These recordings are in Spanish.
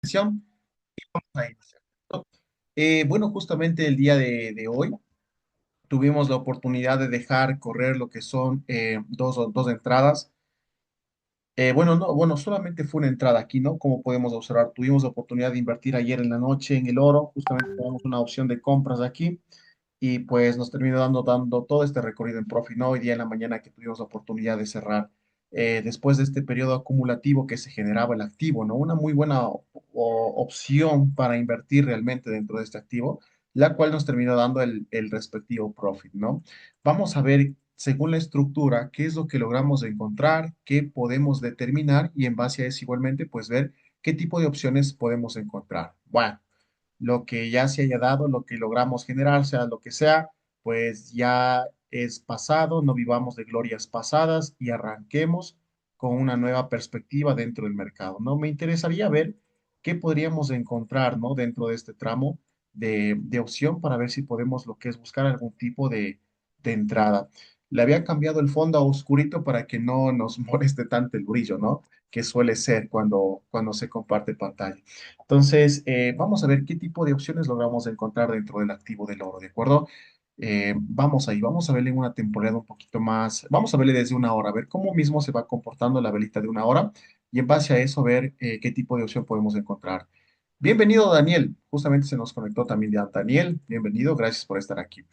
sesión. Ahí, ¿cierto? Bueno, justamente el día de hoy tuvimos la oportunidad de dejar correr lo que son dos entradas. Bueno, no, bueno, solamente fue una entrada aquí, ¿no? Como podemos observar, tuvimos la oportunidad de invertir ayer en la noche en el oro, justamente tenemos una opción de compras aquí y pues nos terminó dando todo este recorrido en profit, ¿no? Hoy día en la mañana que tuvimos la oportunidad de cerrar después de este periodo acumulativo que se generaba el activo, ¿no? Una muy buena opción para invertir realmente dentro de este activo, la cual nos terminó dando el respectivo profit, ¿no? Vamos a ver, según la estructura, qué es lo que logramos encontrar, qué podemos determinar y en base a eso igualmente, pues ver qué tipo de opciones podemos encontrar. Bueno, lo que ya se haya dado, lo que logramos generar, sea lo que sea, pues ya es pasado, no vivamos de glorias pasadas y arranquemos con una nueva perspectiva dentro del mercado, ¿no? Me interesaría ver qué podríamos encontrar, ¿no? Dentro de este tramo de opción para ver si podemos lo que es buscar algún tipo de entrada. Le había cambiado el fondo a oscurito para que no nos moleste tanto el brillo, ¿no? Que suele ser cuando se comparte pantalla. Entonces, vamos a ver qué tipo de opciones logramos encontrar dentro del activo del oro, ¿de acuerdo? Vamos ahí, vamos a verle en una temporada un poquito más, vamos a verle desde una hora, a ver cómo mismo se va comportando la velita de una hora y en base a eso ver qué tipo de opción podemos encontrar. Bienvenido, Daniel. Justamente se nos conectó también ya Daniel. Bienvenido, gracias por estar aquí.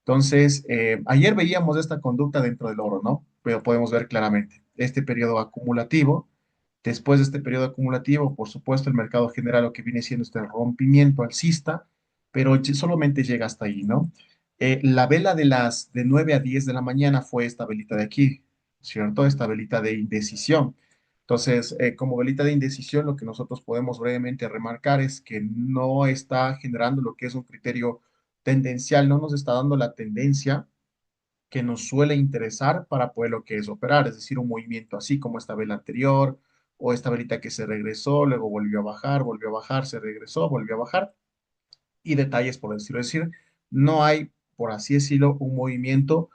Entonces, ayer veíamos esta conducta dentro del oro, ¿no? Pero podemos ver claramente este periodo acumulativo. Después de este periodo acumulativo, por supuesto, el mercado genera lo que viene siendo este rompimiento alcista, pero solamente llega hasta ahí, ¿no? La vela de 9 a 10 de la mañana fue esta velita de aquí, ¿cierto? Esta velita de indecisión. Entonces, como velita de indecisión, lo que nosotros podemos brevemente remarcar es que no está generando lo que es un criterio tendencial, no nos está dando la tendencia que nos suele interesar para poder lo que es operar, es decir, un movimiento así como esta vela anterior o esta velita que se regresó, luego volvió a bajar, se regresó, volvió a bajar y detalles por decirlo. Es decir, no hay, por así decirlo, un movimiento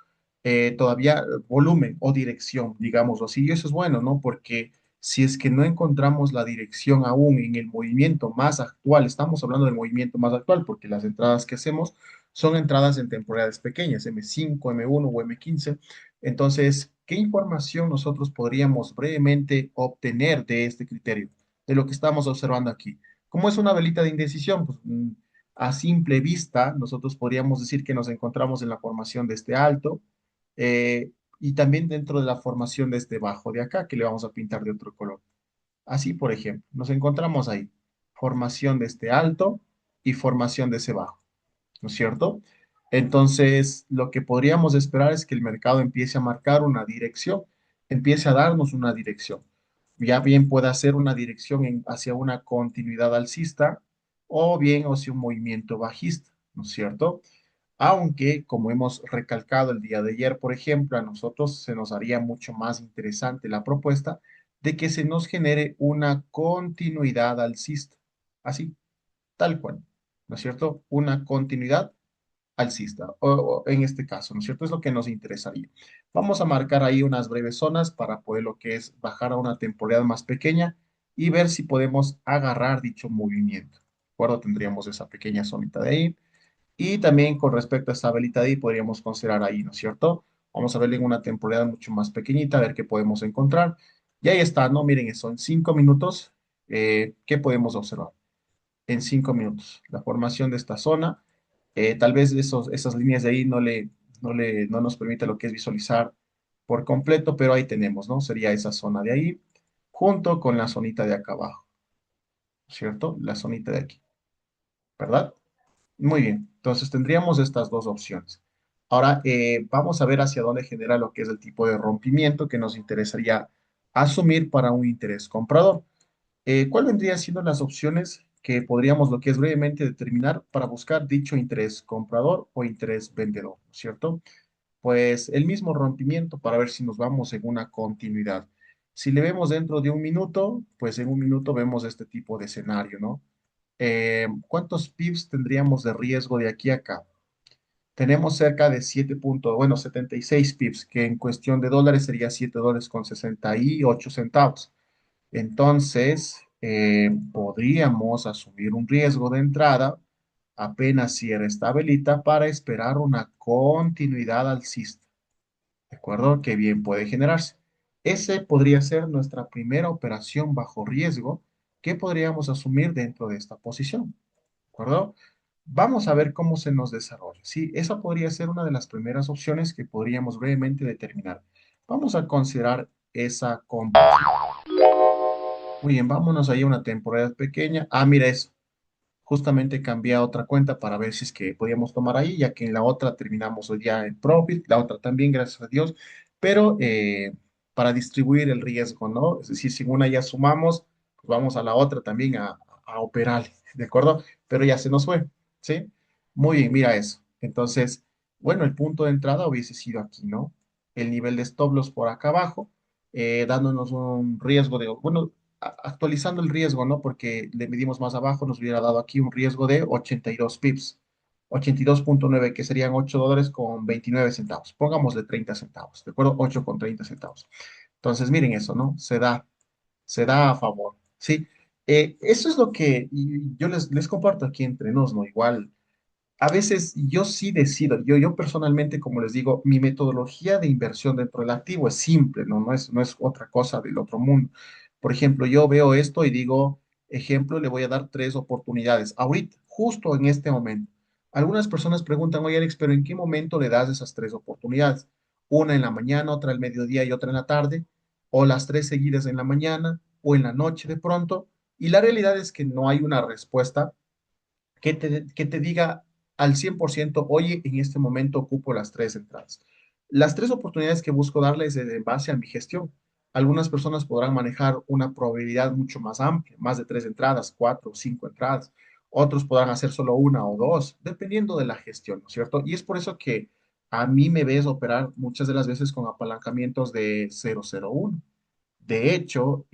todavía volumen o dirección, digámoslo así. Y eso es bueno, ¿no? Porque si es que no encontramos la dirección aún en el movimiento más actual, estamos hablando del movimiento más actual, porque las entradas que hacemos son entradas en temporalidades pequeñas, M5, M1 o M15. Entonces, ¿qué información nosotros podríamos brevemente obtener de este criterio, de lo que estamos observando aquí? ¿Cómo es una velita de indecisión? Pues, a simple vista, nosotros podríamos decir que nos encontramos en la formación de este alto y también dentro de la formación de este bajo de acá, que le vamos a pintar de otro color. Así, por ejemplo, nos encontramos ahí, formación de este alto y formación de ese bajo, ¿no es cierto? Entonces, lo que podríamos esperar es que el mercado empiece a marcar una dirección, empiece a darnos una dirección. Ya bien pueda ser una dirección hacia una continuidad alcista o bien hacia un movimiento bajista, ¿no es cierto? Aunque, como hemos recalcado el día de ayer, por ejemplo, a nosotros se nos haría mucho más interesante la propuesta de que se nos genere una continuidad alcista, así, tal cual, ¿no es cierto? Una continuidad alcista, o en este caso, ¿no es cierto? Es lo que nos interesaría. Vamos a marcar ahí unas breves zonas para poder lo que es bajar a una temporalidad más pequeña y ver si podemos agarrar dicho movimiento. ¿De acuerdo? Tendríamos esa pequeña zonita de ahí. Y también con respecto a esta velita de ahí, podríamos considerar ahí, ¿no es cierto? Vamos a verle en una temporalidad mucho más pequeñita, a ver qué podemos encontrar. Y ahí está, ¿no? Miren, eso en 5 minutos, ¿qué podemos observar? En 5 minutos, la formación de esta zona. Tal vez esas líneas de ahí no nos permite lo que es visualizar por completo, pero ahí tenemos, ¿no? Sería esa zona de ahí, junto con la zonita de acá abajo, ¿cierto? La zonita de aquí, ¿verdad? Muy bien, entonces tendríamos estas dos opciones. Ahora vamos a ver hacia dónde genera lo que es el tipo de rompimiento que nos interesaría asumir para un interés comprador. ¿Cuál vendría siendo las opciones que podríamos lo que es brevemente determinar para buscar dicho interés comprador o interés vendedor, ¿cierto? Pues el mismo rompimiento para ver si nos vamos en una continuidad. Si le vemos dentro de un minuto, pues en un minuto vemos este tipo de escenario, ¿no? ¿Cuántos pips tendríamos de riesgo de aquí a acá? Tenemos cerca de 76 pips, que en cuestión de dólares sería $7.68. Entonces, podríamos asumir un riesgo de entrada apenas cierre esta velita para esperar una continuidad alcista, ¿de acuerdo? Que bien puede generarse. Ese podría ser nuestra primera operación bajo riesgo que podríamos asumir dentro de esta posición, ¿de acuerdo? Vamos a ver cómo se nos desarrolla. Sí, esa podría ser una de las primeras opciones que podríamos brevemente determinar. Vamos a considerar esa compra. Muy bien, vámonos ahí a una temporada pequeña. Ah, mira eso. Justamente cambié a otra cuenta para ver si es que podíamos tomar ahí, ya que en la otra terminamos hoy ya en profit, la otra también, gracias a Dios, pero para distribuir el riesgo, ¿no? Es decir, si en una ya sumamos, pues vamos a la otra también a operar, ¿de acuerdo? Pero ya se nos fue, ¿sí? Muy bien, mira eso. Entonces, bueno, el punto de entrada hubiese sido aquí, ¿no? El nivel de stop loss por acá abajo, dándonos un riesgo de, bueno, actualizando el riesgo, ¿no? Porque le medimos más abajo, nos hubiera dado aquí un riesgo de 82 pips, 82,9, que serían $8 con 29 centavos. Pongámosle 30 centavos, ¿de acuerdo? 8 con 30 centavos. Entonces, miren eso, ¿no? Se da a favor, ¿sí? Eso es lo que yo les comparto aquí entre nos, ¿no? Igual a veces yo sí decido, yo personalmente, como les digo, mi metodología de inversión dentro del activo es simple, ¿no? No es otra cosa del otro mundo. Por ejemplo, yo veo esto y digo, ejemplo, le voy a dar tres oportunidades, ahorita, justo en este momento. Algunas personas preguntan, oye, Alex, pero ¿en qué momento le das esas tres oportunidades? Una en la mañana, otra al mediodía y otra en la tarde, o las tres seguidas en la mañana o en la noche de pronto. Y la realidad es que no hay una respuesta que te diga al 100%, oye, en este momento ocupo las tres entradas. Las tres oportunidades que busco darles es en base a mi gestión. Algunas personas podrán manejar una probabilidad mucho más amplia, más de tres entradas, cuatro o cinco entradas. Otros podrán hacer solo una o dos, dependiendo de la gestión, ¿no es cierto? Y es por eso que a mí me ves operar muchas de las veces con apalancamientos de 001. De hecho,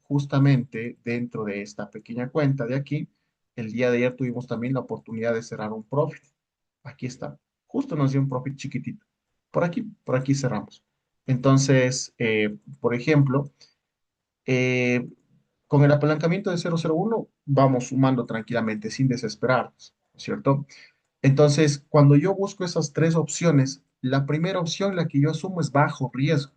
justamente dentro de esta pequeña cuenta de aquí, el día de ayer tuvimos también la oportunidad de cerrar un profit. Aquí está. Justo nos dio un profit chiquitito. Por aquí cerramos. Entonces, por ejemplo, eh, con el apalancamiento de 001 vamos sumando tranquilamente, sin desesperarnos, ¿no es cierto? Entonces, cuando yo busco esas tres opciones, la primera opción, la que yo asumo, es bajo riesgo.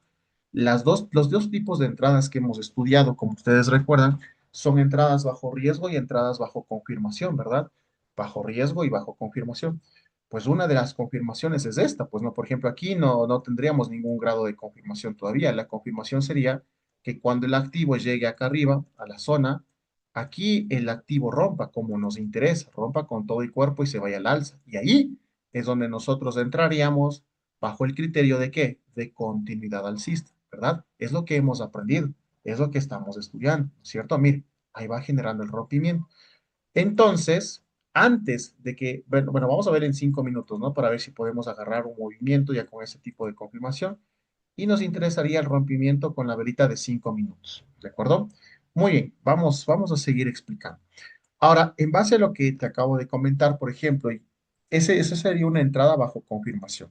Los dos tipos de entradas que hemos estudiado, como ustedes recuerdan, son entradas bajo riesgo y entradas bajo confirmación, ¿verdad? Bajo riesgo y bajo confirmación. Pues una de las confirmaciones es esta, pues no, por ejemplo, aquí no tendríamos ningún grado de confirmación todavía. La confirmación sería que cuando el activo llegue acá arriba, a la zona, aquí el activo rompa como nos interesa, rompa con todo el cuerpo y se vaya al alza. Y ahí es donde nosotros entraríamos bajo el criterio de qué? De continuidad alcista, ¿verdad? Es lo que hemos aprendido, es lo que estamos estudiando, ¿cierto? Mire, ahí va generando el rompimiento. Entonces, antes de que, bueno, vamos a ver en 5 minutos, ¿no? Para ver si podemos agarrar un movimiento ya con ese tipo de confirmación. Y nos interesaría el rompimiento con la velita de 5 minutos, ¿de acuerdo? Muy bien, vamos a seguir explicando. Ahora, en base a lo que te acabo de comentar, por ejemplo, ese sería una entrada bajo confirmación.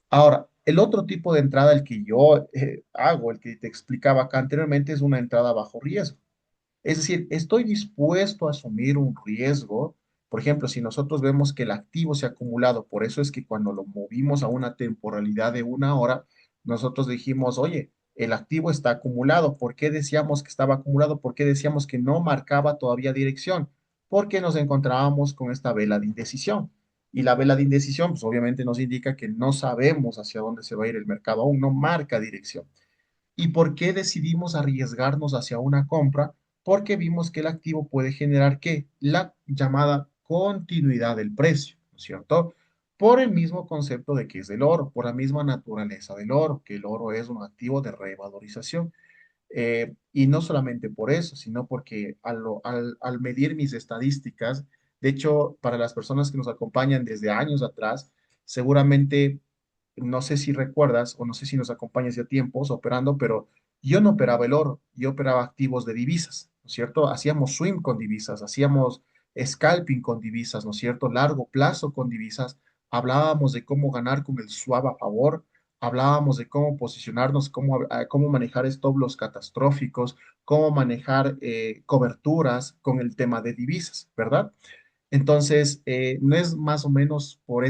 Ahora, el otro tipo de entrada, el que yo hago, el que te explicaba acá anteriormente, es una entrada bajo riesgo. Es decir, estoy dispuesto a asumir un riesgo. Por ejemplo, si nosotros vemos que el activo se ha acumulado, por eso es que cuando lo movimos a una temporalidad de una hora, nosotros dijimos, oye, el activo está acumulado. ¿Por qué decíamos que estaba acumulado? ¿Por qué decíamos que no marcaba todavía dirección? Porque nos encontrábamos con esta vela de indecisión. Y la vela de indecisión, pues obviamente nos indica que no sabemos hacia dónde se va a ir el mercado, aún no marca dirección. ¿Y por qué decidimos arriesgarnos hacia una compra? Porque vimos que el activo puede generar ¿qué? La llamada continuidad del precio, ¿no es cierto? Por el mismo concepto de que es del oro, por la misma naturaleza del oro, que el oro es un activo de revalorización. Y no solamente por eso, sino porque al medir mis estadísticas, de hecho, para las personas que nos acompañan desde años atrás, seguramente, no sé si recuerdas o no sé si nos acompañas ya tiempos operando, pero yo no operaba el oro, yo operaba activos de divisas, ¿no es cierto? Hacíamos swing con divisas, hacíamos scalping con divisas, ¿no es cierto? Largo plazo con divisas, hablábamos de cómo ganar con el swap a favor, hablábamos de cómo posicionarnos, cómo manejar stop loss catastróficos, cómo manejar coberturas con el tema de divisas, ¿verdad? Entonces, no es más o menos por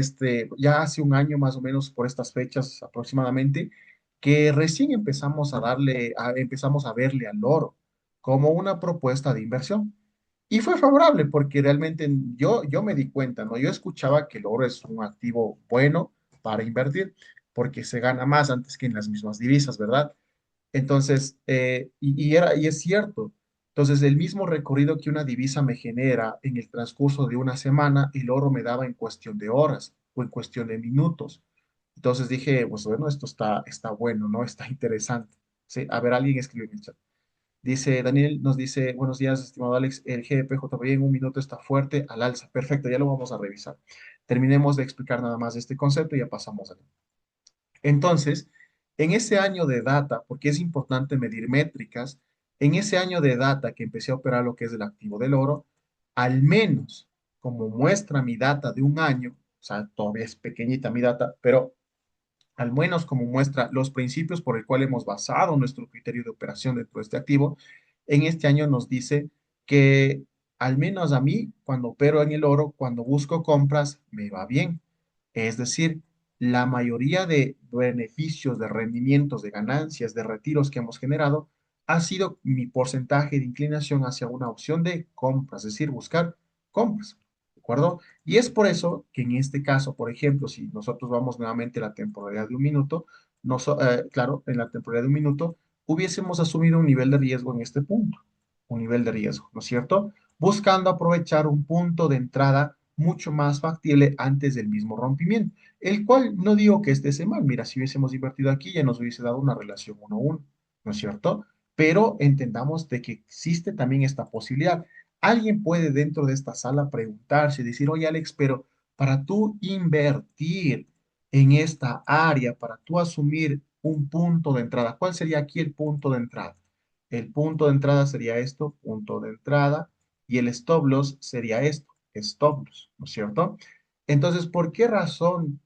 ya hace un año más o menos por estas fechas aproximadamente, que recién empezamos a verle al oro como una propuesta de inversión. Y fue favorable porque realmente yo me di cuenta, ¿no? Yo escuchaba que el oro es un activo bueno para invertir porque se gana más antes que en las mismas divisas, ¿verdad? Entonces, y es cierto. Entonces, el mismo recorrido que una divisa me genera en el transcurso de una semana, el oro me daba en cuestión de horas o en cuestión de minutos. Entonces dije, pues bueno, esto está bueno, ¿no? Está interesante. Sí, a ver, alguien escribe en el chat. Dice, Daniel nos dice, buenos días, estimado Alex, el GBPJB en un minuto está fuerte al alza. Perfecto, ya lo vamos a revisar. Terminemos de explicar nada más este concepto y ya pasamos a entonces, en ese año de data, porque es importante medir métricas, en ese año de data que empecé a operar lo que es el activo del oro, al menos como muestra mi data de un año, o sea, todavía es pequeñita mi data, pero al menos como muestra los principios por el cual hemos basado nuestro criterio de operación dentro de este activo, en este año nos dice que al menos a mí, cuando opero en el oro, cuando busco compras, me va bien. Es decir, la mayoría de beneficios, de rendimientos, de ganancias, de retiros que hemos generado, ha sido mi porcentaje de inclinación hacia una opción de compras, es decir, buscar compras. ¿De acuerdo? Y es por eso que en este caso, por ejemplo, si nosotros vamos nuevamente a la temporalidad de un minuto, claro, en la temporalidad de un minuto, hubiésemos asumido un nivel de riesgo en este punto, un nivel de riesgo, ¿no es cierto? Buscando aprovechar un punto de entrada mucho más factible antes del mismo rompimiento, el cual no digo que esté mal, mira, si hubiésemos invertido aquí ya nos hubiese dado una relación 1-1, ¿no es cierto? Pero entendamos de que existe también esta posibilidad. Alguien puede dentro de esta sala preguntarse, decir, oye Alex, pero para tú invertir en esta área, para tú asumir un punto de entrada, ¿cuál sería aquí el punto de entrada? El punto de entrada sería esto, punto de entrada, y el stop loss sería esto, stop loss, ¿no es cierto? Entonces, ¿por qué razón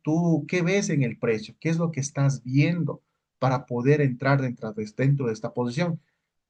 qué ves en el precio? ¿Qué es lo que estás viendo para poder entrar dentro de esta posición?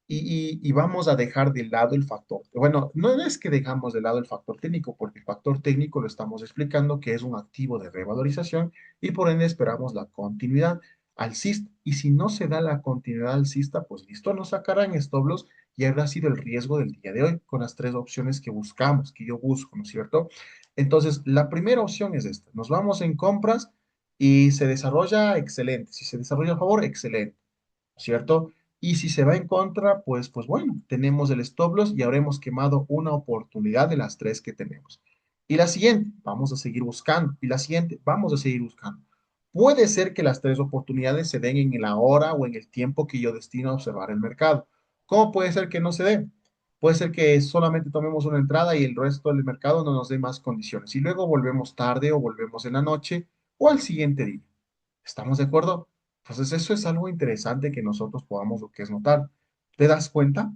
Y vamos a dejar de lado el factor. Bueno, no es que dejamos de lado el factor técnico, porque el factor técnico lo estamos explicando que es un activo de revalorización y por ende esperamos la continuidad alcista. Y si no se da la continuidad alcista, pues listo, nos sacarán stop loss y habrá sido el riesgo del día de hoy con las tres opciones que buscamos, que yo busco, ¿no es cierto? Entonces, la primera opción es esta. Nos vamos en compras y se desarrolla excelente. Si se desarrolla a favor, excelente, ¿cierto? Y si se va en contra, pues bueno, tenemos el stop loss y habremos quemado una oportunidad de las tres que tenemos. Y la siguiente, vamos a seguir buscando. Y la siguiente, vamos a seguir buscando. Puede ser que las tres oportunidades se den en la hora o en el tiempo que yo destino a observar el mercado. ¿Cómo puede ser que no se dé? Puede ser que solamente tomemos una entrada y el resto del mercado no nos dé más condiciones. Y luego volvemos tarde o volvemos en la noche o al siguiente día. ¿Estamos de acuerdo? Entonces, eso es algo interesante que nosotros podamos lo que es notar. ¿Te das cuenta?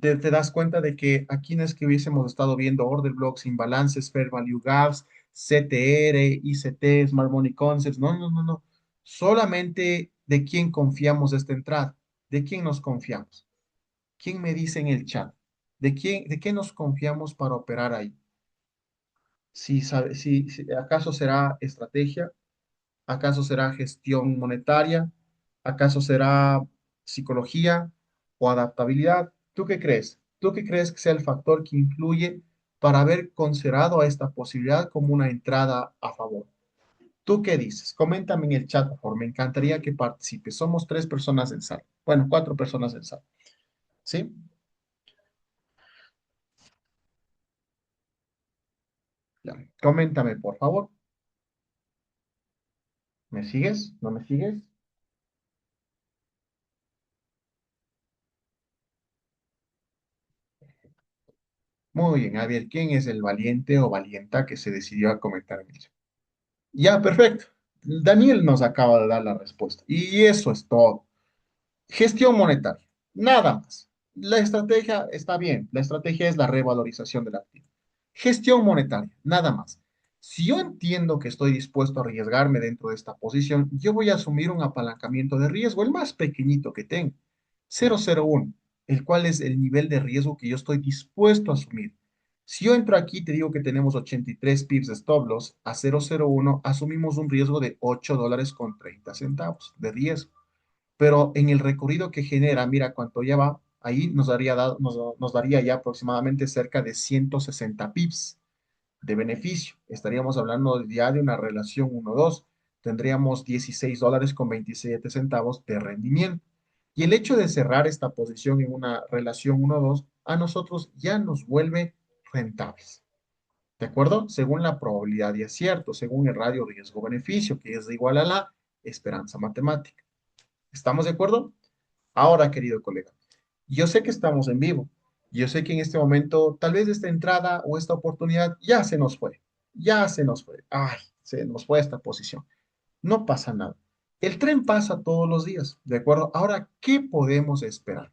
¿Te das cuenta de que aquí no es que hubiésemos estado viendo order blocks, imbalances, fair value gaps, CTR, ICT, Smart Money Concepts? No, no, no, no. Solamente de quién confiamos esta entrada. ¿De quién nos confiamos? ¿Quién me dice en el chat? ¿De qué nos confiamos para operar ahí? ¿Acaso será estrategia? ¿Acaso será gestión monetaria? ¿Acaso será psicología o adaptabilidad? ¿Tú qué crees? ¿Tú qué crees que sea el factor que influye para haber considerado a esta posibilidad como una entrada a favor? ¿Tú qué dices? Coméntame en el chat, por favor. Me encantaría que participes. Somos tres personas en sala. Bueno, cuatro personas en sala. ¿Sí? Ya. Coméntame, por favor. ¿Me sigues? ¿No me sigues? Muy bien. A ver, ¿quién es el valiente o valienta que se decidió a comentar en el chat? Ya, perfecto. Daniel nos acaba de dar la respuesta. Y eso es todo. Gestión monetaria. Nada más. La estrategia está bien. La estrategia es la revalorización del activo. Gestión monetaria. Nada más. Si yo entiendo que estoy dispuesto a arriesgarme dentro de esta posición, yo voy a asumir un apalancamiento de riesgo, el más pequeñito que tengo, 0,01, el cual es el nivel de riesgo que yo estoy dispuesto a asumir. Si yo entro aquí, te digo que tenemos 83 pips de stop loss a 0,01, asumimos un riesgo de $8.30 de riesgo. Pero en el recorrido que genera, mira cuánto ya va, ahí nos daría ya aproximadamente cerca de 160 pips de beneficio. Estaríamos hablando ya de una relación 1-2. Tendríamos $16.27 de rendimiento. Y el hecho de cerrar esta posición en una relación 1-2 a nosotros ya nos vuelve rentables. ¿De acuerdo? Según la probabilidad de acierto, según el radio riesgo-beneficio, que es igual a la esperanza matemática. ¿Estamos de acuerdo? Ahora, querido colega, yo sé que estamos en vivo. Yo sé que en este momento, tal vez esta entrada o esta oportunidad ya se nos fue. Ya se nos fue. Ay, se nos fue esta posición. No pasa nada. El tren pasa todos los días, ¿de acuerdo? Ahora, ¿qué podemos esperar?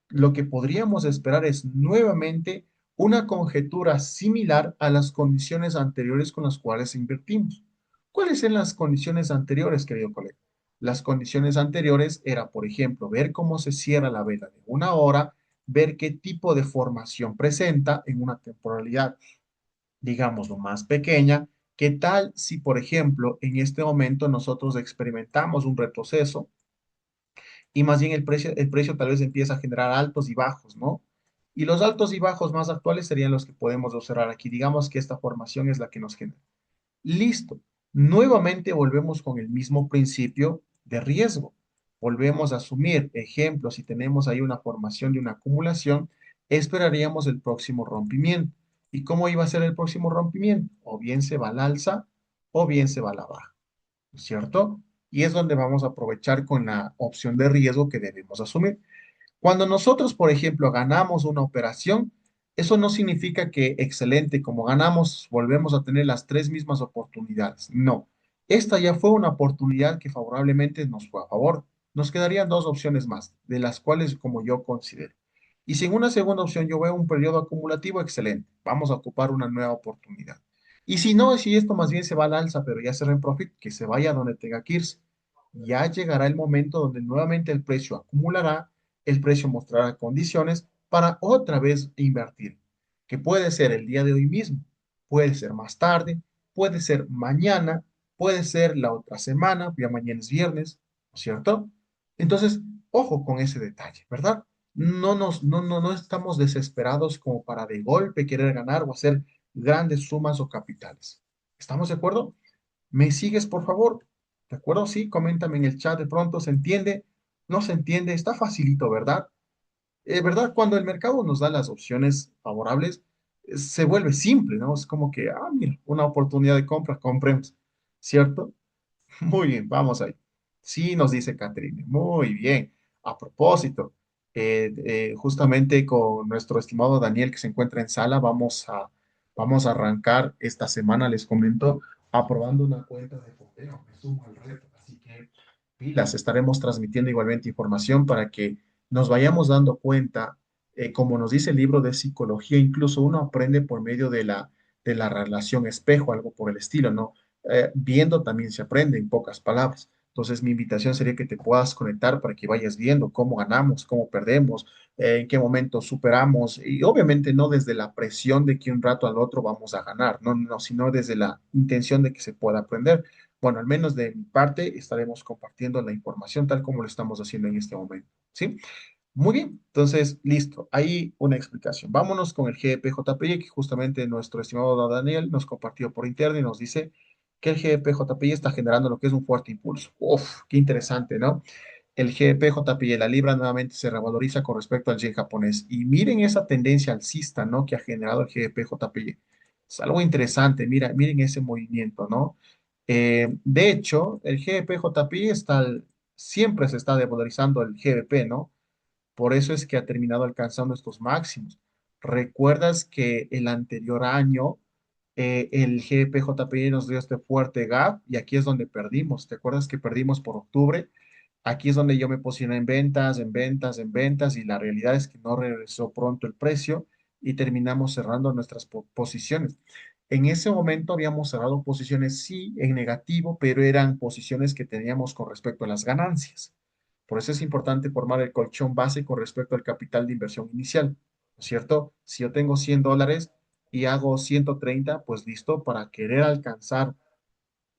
Lo que podríamos esperar es nuevamente una conjetura similar a las condiciones anteriores con las cuales invertimos. ¿Cuáles eran las condiciones anteriores, querido colega? Las condiciones anteriores era, por ejemplo, ver cómo se cierra la vela de una hora, ver qué tipo de formación presenta en una temporalidad, digamos, lo más pequeña. ¿Qué tal si, por ejemplo, en este momento nosotros experimentamos un retroceso y más bien el precio tal vez empieza a generar altos y bajos, ¿no? Y los altos y bajos más actuales serían los que podemos observar aquí. Digamos que esta formación es la que nos genera. Listo. Nuevamente volvemos con el mismo principio de riesgo. Volvemos a asumir, ejemplo, si tenemos ahí una formación de una acumulación, esperaríamos el próximo rompimiento. ¿Y cómo iba a ser el próximo rompimiento? O bien se va al alza o bien se va a la baja, ¿no es cierto? Y es donde vamos a aprovechar con la opción de riesgo que debemos asumir. Cuando nosotros, por ejemplo, ganamos una operación, eso no significa que excelente, como ganamos, volvemos a tener las tres mismas oportunidades. No, esta ya fue una oportunidad que favorablemente nos fue a favor. Nos quedarían dos opciones más, de las cuales como yo considero. Y si en una segunda opción yo veo un periodo acumulativo, excelente, vamos a ocupar una nueva oportunidad. Y si no, si esto más bien se va al alza, pero ya se en profit, que se vaya donde tenga que irse. Ya llegará el momento donde nuevamente el precio acumulará, el precio mostrará condiciones para otra vez invertir, que puede ser el día de hoy mismo, puede ser más tarde, puede ser mañana, puede ser la otra semana, ya mañana es viernes, ¿no es cierto? Entonces, ojo con ese detalle, ¿verdad? No estamos desesperados como para de golpe querer ganar o hacer grandes sumas o capitales. ¿Estamos de acuerdo? ¿Me sigues, por favor? ¿De acuerdo? Sí, coméntame en el chat de pronto, ¿se entiende? ¿No se entiende? Está facilito, ¿verdad? ¿Verdad? Cuando el mercado nos da las opciones favorables, se vuelve simple, ¿no? Es como que, mira, una oportunidad de compra, compremos, ¿cierto? Muy bien, vamos ahí. Sí, nos dice Catherine. Muy bien. A propósito, justamente con nuestro estimado Daniel que se encuentra en sala, vamos a arrancar esta semana, les comento, aprobando una cuenta de fondeo. Me sumo al reto. Así que pilas, estaremos transmitiendo igualmente información para que nos vayamos dando cuenta, como nos dice el libro de psicología, incluso uno aprende por medio de la relación espejo, algo por el estilo, ¿no? Viendo también se aprende, en pocas palabras. Entonces, mi invitación sería que te puedas conectar para que vayas viendo cómo ganamos, cómo perdemos, en qué momento superamos, y obviamente no desde la presión de que un rato al otro vamos a ganar, no, no, sino desde la intención de que se pueda aprender. Bueno, al menos de mi parte, estaremos compartiendo la información tal como lo estamos haciendo en este momento, ¿sí? Muy bien, entonces, listo. Ahí una explicación. Vámonos con el GPJPY, que justamente nuestro estimado Daniel nos compartió por interno y nos dice que el GPJPY está generando lo que es un fuerte impulso. Uf, qué interesante, ¿no? El GPJPY, la libra nuevamente se revaloriza con respecto al yen japonés. Y miren esa tendencia alcista, ¿no? Que ha generado el GPJPY. Es algo interesante, mira, miren ese movimiento, ¿no? De hecho, el GPJPY siempre se está devalorizando el GBP, ¿no? Por eso es que ha terminado alcanzando estos máximos. ¿Recuerdas que el anterior año el GPJPY nos dio este fuerte gap y aquí es donde perdimos? ¿Te acuerdas que perdimos por octubre? Aquí es donde yo me posicioné en ventas, en ventas, en ventas y la realidad es que no regresó pronto el precio y terminamos cerrando nuestras posiciones. En ese momento habíamos cerrado posiciones, sí, en negativo, pero eran posiciones que teníamos con respecto a las ganancias. Por eso es importante formar el colchón base con respecto al capital de inversión inicial, ¿no es cierto? Si yo tengo $100 y hago 130, pues listo, para querer alcanzar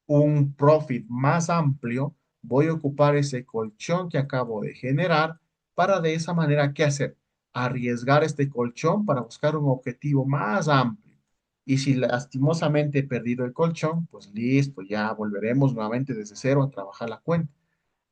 un profit más amplio, voy a ocupar ese colchón que acabo de generar para de esa manera, ¿qué hacer? Arriesgar este colchón para buscar un objetivo más amplio. Y si lastimosamente he perdido el colchón, pues listo, ya volveremos nuevamente desde cero a trabajar la cuenta.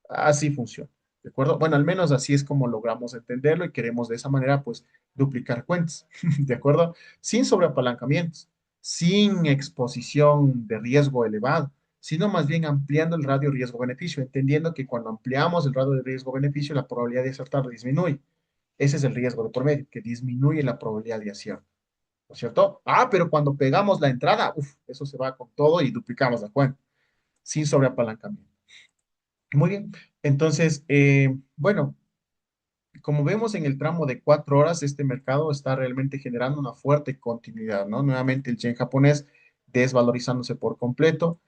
Así funciona, ¿de acuerdo? Bueno, al menos así es como logramos entenderlo y queremos de esa manera, pues, duplicar cuentas, ¿de acuerdo? Sin sobreapalancamientos, sin exposición de riesgo elevado, sino más bien ampliando el radio riesgo-beneficio, entendiendo que cuando ampliamos el radio de riesgo-beneficio, la probabilidad de acertar disminuye. Ese es el riesgo de por medio, que disminuye la probabilidad de acierto, ¿no es cierto? Ah, pero cuando pegamos la entrada, eso se va con todo y duplicamos la cuenta, sin sobreapalancamiento. Muy bien. Entonces, bueno, como vemos en el tramo de 4 horas, este mercado está realmente generando una fuerte continuidad, ¿no? Nuevamente el yen japonés desvalorizándose por completo.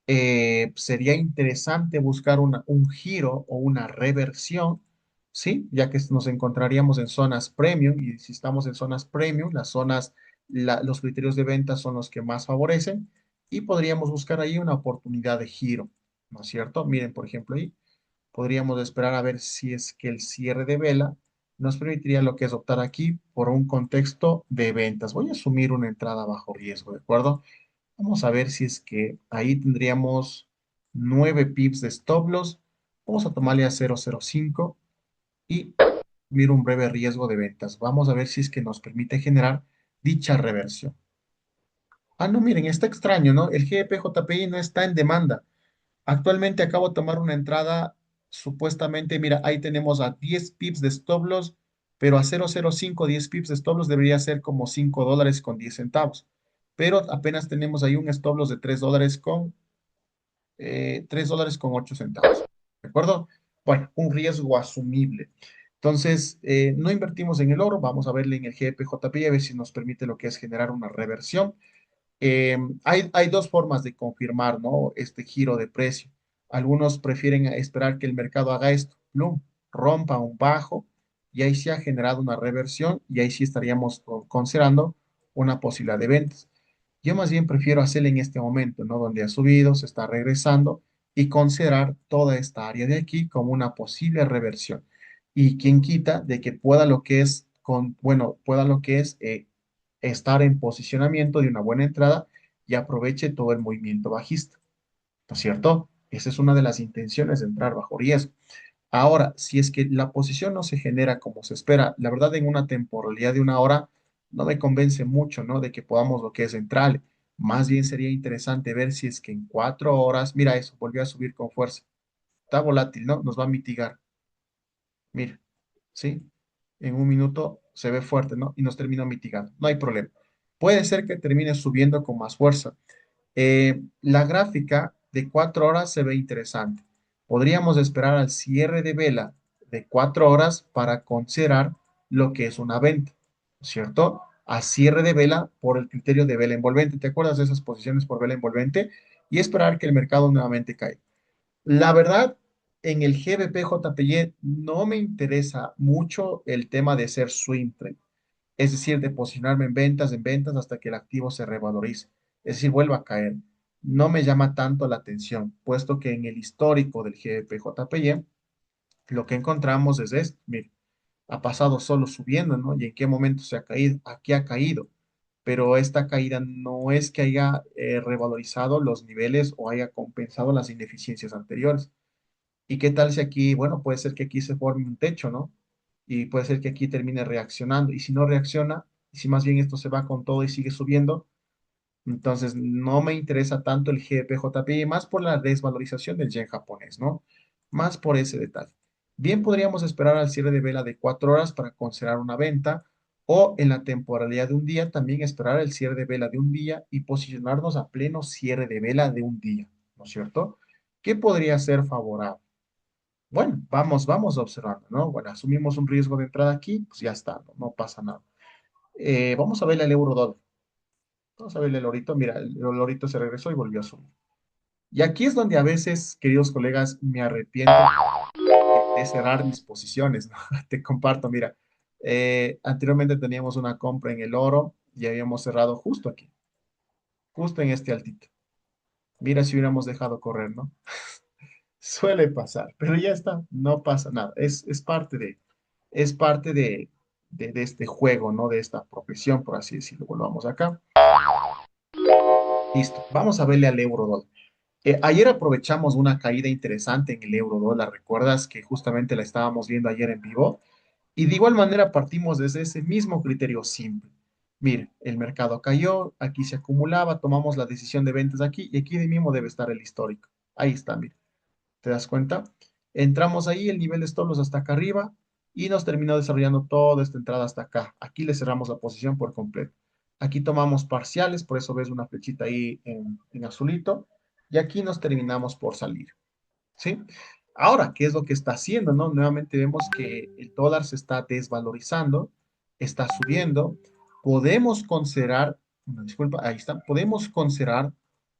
Sería interesante buscar un giro o una reversión, ¿sí? Ya que nos encontraríamos en zonas premium y si estamos en zonas premium, los criterios de venta son los que más favorecen y podríamos buscar ahí una oportunidad de giro, ¿no es cierto? Miren, por ejemplo, ahí podríamos esperar a ver si es que el cierre de vela nos permitiría lo que es optar aquí por un contexto de ventas. Voy a asumir una entrada bajo riesgo, ¿de acuerdo? Vamos a ver si es que ahí tendríamos 9 pips de stop loss. Vamos a tomarle a 0,05 y miro un breve riesgo de ventas. Vamos a ver si es que nos permite generar dicha reversión. Ah, no, miren, está extraño, ¿no? El GBP-JPY no está en demanda. Actualmente acabo de tomar una entrada, supuestamente, mira, ahí tenemos a 10 pips de stop loss, pero a 0,05, 10 pips de stop loss debería ser como $5 con 10 centavos. Pero apenas tenemos ahí un stop loss de $3 con 8 centavos. ¿De acuerdo? Bueno, un riesgo asumible. Entonces, no invertimos en el oro, vamos a verle en el GPJP a ver si nos permite lo que es generar una reversión. Hay dos formas de confirmar, ¿no? Este giro de precio. Algunos prefieren esperar que el mercado haga esto, plum, rompa un bajo y ahí sí ha generado una reversión y ahí sí estaríamos considerando una posibilidad de ventas. Yo más bien prefiero hacerlo en este momento, ¿no? Donde ha subido, se está regresando y considerar toda esta área de aquí como una posible reversión. Y quien quita de que pueda lo que es, bueno, pueda lo que es estar en posicionamiento de una buena entrada y aproveche todo el movimiento bajista, ¿no es cierto? Esa es una de las intenciones de entrar bajo riesgo. Ahora, si es que la posición no se genera como se espera, la verdad en una temporalidad de una hora no me convence mucho, ¿no? De que podamos lo que es entrar. Más bien sería interesante ver si es que en 4 horas, mira eso, volvió a subir con fuerza. Está volátil, ¿no? Nos va a mitigar. Mira, ¿sí? En un minuto se ve fuerte, ¿no? Y nos termina mitigando. No hay problema. Puede ser que termine subiendo con más fuerza. La gráfica de 4 horas se ve interesante. Podríamos esperar al cierre de vela de 4 horas para considerar lo que es una venta, ¿cierto? A cierre de vela por el criterio de vela envolvente. ¿Te acuerdas de esas posiciones por vela envolvente? Y esperar que el mercado nuevamente caiga. La verdad, en el GBP-JPY no me interesa mucho el tema de ser swing trade, es decir, de posicionarme en ventas hasta que el activo se revalorice, es decir, vuelva a caer. No me llama tanto la atención, puesto que en el histórico del GBP-JPY lo que encontramos es esto, mire, ha pasado solo subiendo, ¿no? ¿Y en qué momento se ha caído? Aquí ha caído, pero esta caída no es que haya revalorizado los niveles o haya compensado las ineficiencias anteriores. ¿Y qué tal si aquí, bueno, puede ser que aquí se forme un techo, ¿no? Y puede ser que aquí termine reaccionando. Y si no reacciona, y si más bien esto se va con todo y sigue subiendo, entonces no me interesa tanto el GBP-JPY, más por la desvalorización del yen japonés, ¿no? Más por ese detalle. Bien podríamos esperar al cierre de vela de 4 horas para considerar una venta o en la temporalidad de un día también esperar el cierre de vela de un día y posicionarnos a pleno cierre de vela de un día, ¿no es cierto? ¿Qué podría ser favorable? Bueno, vamos observando, ¿no? Bueno, asumimos un riesgo de entrada aquí, pues ya está, no pasa nada. Vamos a ver el euro dólar. Vamos a ver el lorito. Mira, el lorito se regresó y volvió a subir. Y aquí es donde a veces, queridos colegas, me arrepiento de cerrar mis posiciones, ¿no? Te comparto, mira, anteriormente teníamos una compra en el oro y habíamos cerrado justo aquí, justo en este altito. Mira si hubiéramos dejado correr, ¿no? Suele pasar, pero ya está, no pasa nada. Es parte de este juego, ¿no? De esta profesión, por así decirlo. Volvamos acá. Listo. Vamos a verle al euro dólar. Ayer aprovechamos una caída interesante en el euro dólar. ¿Recuerdas que justamente la estábamos viendo ayer en vivo? Y de igual manera partimos desde ese mismo criterio simple. Mire, el mercado cayó, aquí se acumulaba, tomamos la decisión de ventas aquí y aquí de mismo debe estar el histórico. Ahí está, mire. ¿Te das cuenta? Entramos ahí, el nivel de stop loss hasta acá arriba y nos terminó desarrollando toda esta entrada hasta acá. Aquí le cerramos la posición por completo. Aquí tomamos parciales, por eso ves una flechita ahí en azulito y aquí nos terminamos por salir. ¿Sí? Ahora, ¿qué es lo que está haciendo, no? Nuevamente vemos que el dólar se está desvalorizando, está subiendo. Podemos considerar, una disculpa, ahí está, podemos considerar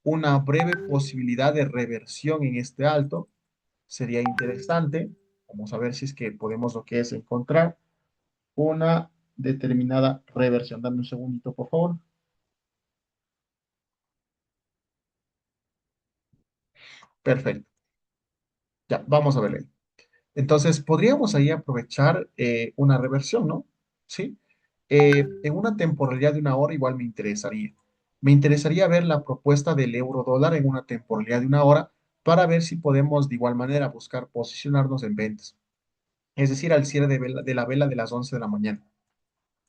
una breve posibilidad de reversión en este alto. Sería interesante. Vamos a ver si es que podemos lo que es encontrar una determinada reversión. Dame un segundito, por favor. Perfecto. Ya, vamos a ver. Entonces, podríamos ahí aprovechar una reversión, ¿no? Sí. En una temporalidad de una hora igual me interesaría. Me interesaría ver la propuesta del euro dólar en una temporalidad de una hora para ver si podemos de igual manera buscar posicionarnos en ventas. Es decir, al cierre de la vela de las 11 de la mañana.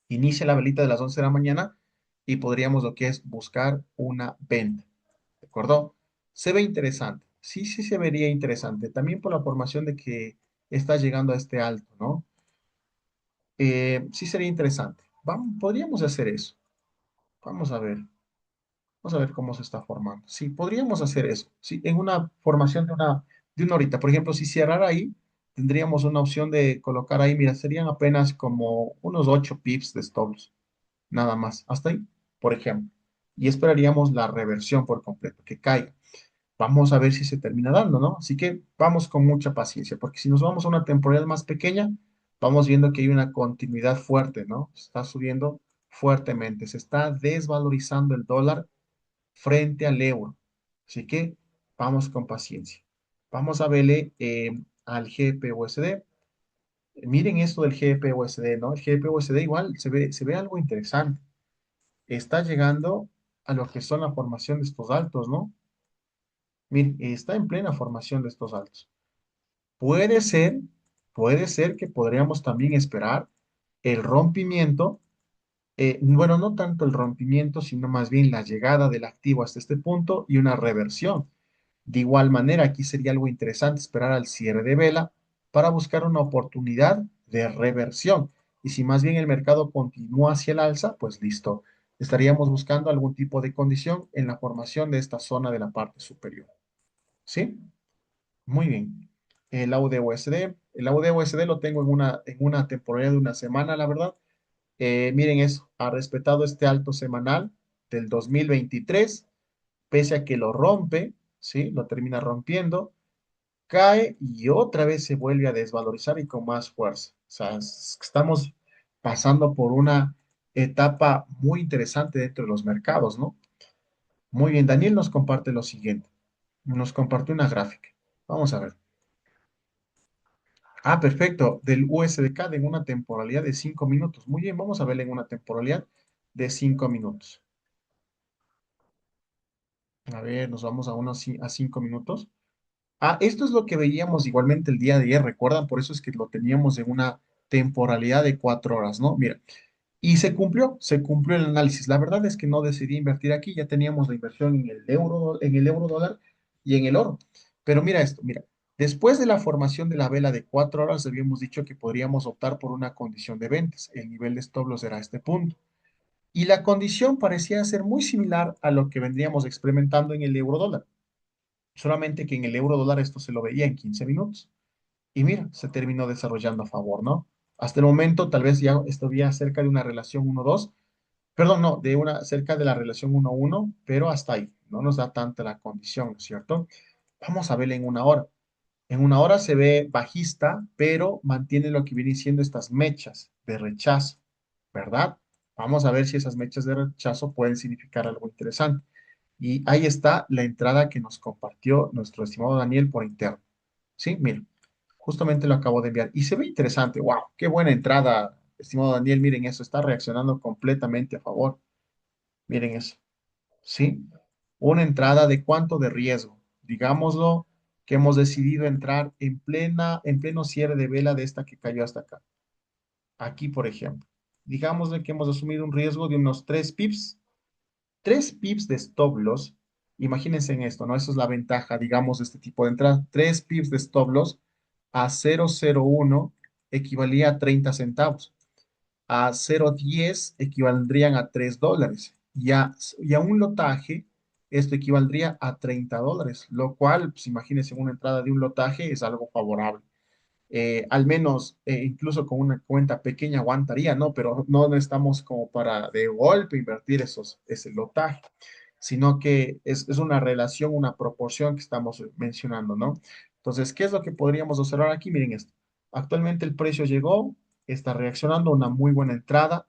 Inicia la velita de las 11 de la mañana y podríamos lo que es buscar una venta. ¿De acuerdo? Se ve interesante. Sí, sí se vería interesante. También por la formación de que está llegando a este alto, ¿no? Sí sería interesante. Vamos, podríamos hacer eso. Vamos a ver. Vamos a ver cómo se está formando. Sí, podríamos hacer eso. Sí, en una formación de una horita. Por ejemplo, si cerrara ahí, tendríamos una opción de colocar ahí, mira, serían apenas como unos 8 pips de stops, nada más. Hasta ahí, por ejemplo. Y esperaríamos la reversión por completo, que caiga. Vamos a ver si se termina dando, ¿no? Así que vamos con mucha paciencia, porque si nos vamos a una temporada más pequeña, vamos viendo que hay una continuidad fuerte, ¿no? Está subiendo fuertemente, se está desvalorizando el dólar frente al euro. Así que vamos con paciencia. Vamos a verle al GBP/USD. Miren esto del GBP/USD, ¿no? El GBP/USD igual se ve algo interesante. Está llegando a lo que son la formación de estos altos, ¿no? Miren, está en plena formación de estos altos. Puede ser, puede ser que podríamos también esperar el rompimiento, bueno, no tanto el rompimiento, sino más bien la llegada del activo hasta este punto y una reversión. De igual manera, aquí sería algo interesante esperar al cierre de vela para buscar una oportunidad de reversión. Y si más bien el mercado continúa hacia el alza, pues listo. Estaríamos buscando algún tipo de condición en la formación de esta zona de la parte superior. ¿Sí? Muy bien. El AUD-USD. El AUD-USD lo tengo en una temporalidad de una semana, la verdad. Miren eso, ha respetado este alto semanal del 2023, pese a que lo rompe, ¿sí? Lo termina rompiendo, cae y otra vez se vuelve a desvalorizar y con más fuerza. O sea, estamos pasando por una etapa muy interesante dentro de los mercados, ¿no? Muy bien, Daniel nos comparte lo siguiente. Nos comparte una gráfica. Vamos a ver. Ah, perfecto. Del USDK en una temporalidad de 5 minutos. Muy bien, vamos a verla en una temporalidad de 5 minutos. A ver, nos vamos a unos a 5 minutos. Ah, esto es lo que veíamos igualmente el día de ayer, ¿recuerdan? Por eso es que lo teníamos en una temporalidad de 4 horas, ¿no? Mira, y se cumplió el análisis. La verdad es que no decidí invertir aquí, ya teníamos la inversión en el euro dólar y en el oro. Pero mira esto, mira, después de la formación de la vela de 4 horas, habíamos dicho que podríamos optar por una condición de ventas. El nivel de stop loss era este punto. Y la condición parecía ser muy similar a lo que vendríamos experimentando en el euro dólar, solamente que en el euro dólar esto se lo veía en 15 minutos. Y mira, se terminó desarrollando a favor, ¿no? Hasta el momento tal vez ya estuviera cerca de una relación 1-2, Perdón, no, de una, cerca de la relación 1-1, pero hasta ahí, no nos da tanta la condición, ¿no es cierto? Vamos a verla en una hora. En una hora se ve bajista, pero mantiene lo que viene siendo estas mechas de rechazo, ¿verdad? Vamos a ver si esas mechas de rechazo pueden significar algo interesante. Y ahí está la entrada que nos compartió nuestro estimado Daniel por interno. Sí, miren, justamente lo acabo de enviar. Y se ve interesante. ¡Wow! ¡Qué buena entrada, estimado Daniel! Miren eso, está reaccionando completamente a favor. Miren eso. ¿Sí? Una entrada de cuánto de riesgo. Digámoslo que hemos decidido entrar en pleno cierre de vela de esta que cayó hasta acá. Aquí, por ejemplo. Digámosle que hemos asumido un riesgo de unos 3 pips. 3 pips de stop loss. Imagínense en esto, ¿no? Eso es la ventaja, digamos, de este tipo de entrada. 3 pips de stop loss a 0,01 equivalía a 30 centavos. A 0,10 equivaldrían a $3. Y a un lotaje, esto equivaldría a $30, lo cual, pues imagínense, una entrada de un lotaje es algo favorable. Al menos, incluso con una cuenta pequeña aguantaría, ¿no? Pero no estamos como para de golpe invertir ese lotaje, sino que es una relación, una proporción que estamos mencionando, ¿no? Entonces, ¿qué es lo que podríamos observar aquí? Miren esto. Actualmente el precio llegó, está reaccionando a una muy buena entrada.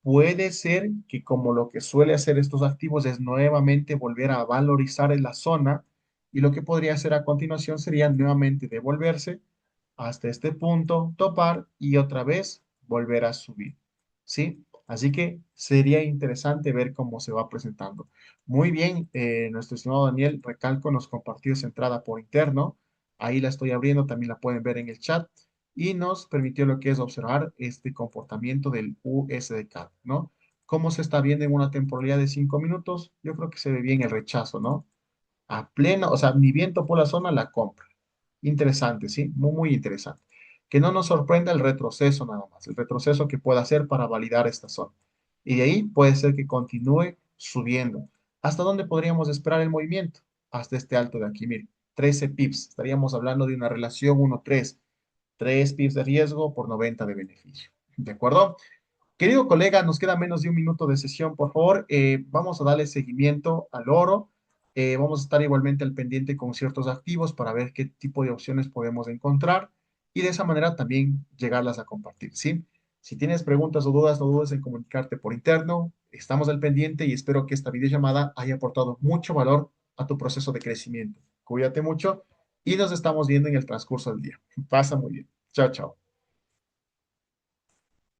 Puede ser que como lo que suele hacer estos activos es nuevamente volver a valorizar en la zona y lo que podría hacer a continuación sería nuevamente devolverse hasta este punto, topar y otra vez volver a subir. ¿Sí? Así que sería interesante ver cómo se va presentando. Muy bien, nuestro estimado Daniel Recalco nos compartió esa entrada por interno. Ahí la estoy abriendo, también la pueden ver en el chat. Y nos permitió lo que es observar este comportamiento del USDK, ¿no? ¿Cómo se está viendo en una temporalidad de 5 minutos? Yo creo que se ve bien el rechazo, ¿no? A pleno, o sea, ni bien topó la zona, la compra. Interesante, ¿sí? Muy, muy interesante. Que no nos sorprenda el retroceso nada más, el retroceso que pueda hacer para validar esta zona. Y de ahí puede ser que continúe subiendo. ¿Hasta dónde podríamos esperar el movimiento? Hasta este alto de aquí, miren, 13 pips. Estaríamos hablando de una relación 1-3. 3 pips de riesgo por 90 de beneficio. ¿De acuerdo? Querido colega, nos queda menos de un minuto de sesión, por favor. Vamos a darle seguimiento al oro. Vamos a estar igualmente al pendiente con ciertos activos para ver qué tipo de opciones podemos encontrar y de esa manera también llegarlas a compartir, ¿sí? Si tienes preguntas o dudas, no dudes en comunicarte por interno. Estamos al pendiente y espero que esta videollamada haya aportado mucho valor a tu proceso de crecimiento. Cuídate mucho y nos estamos viendo en el transcurso del día. Pasa muy bien. Chao, chao.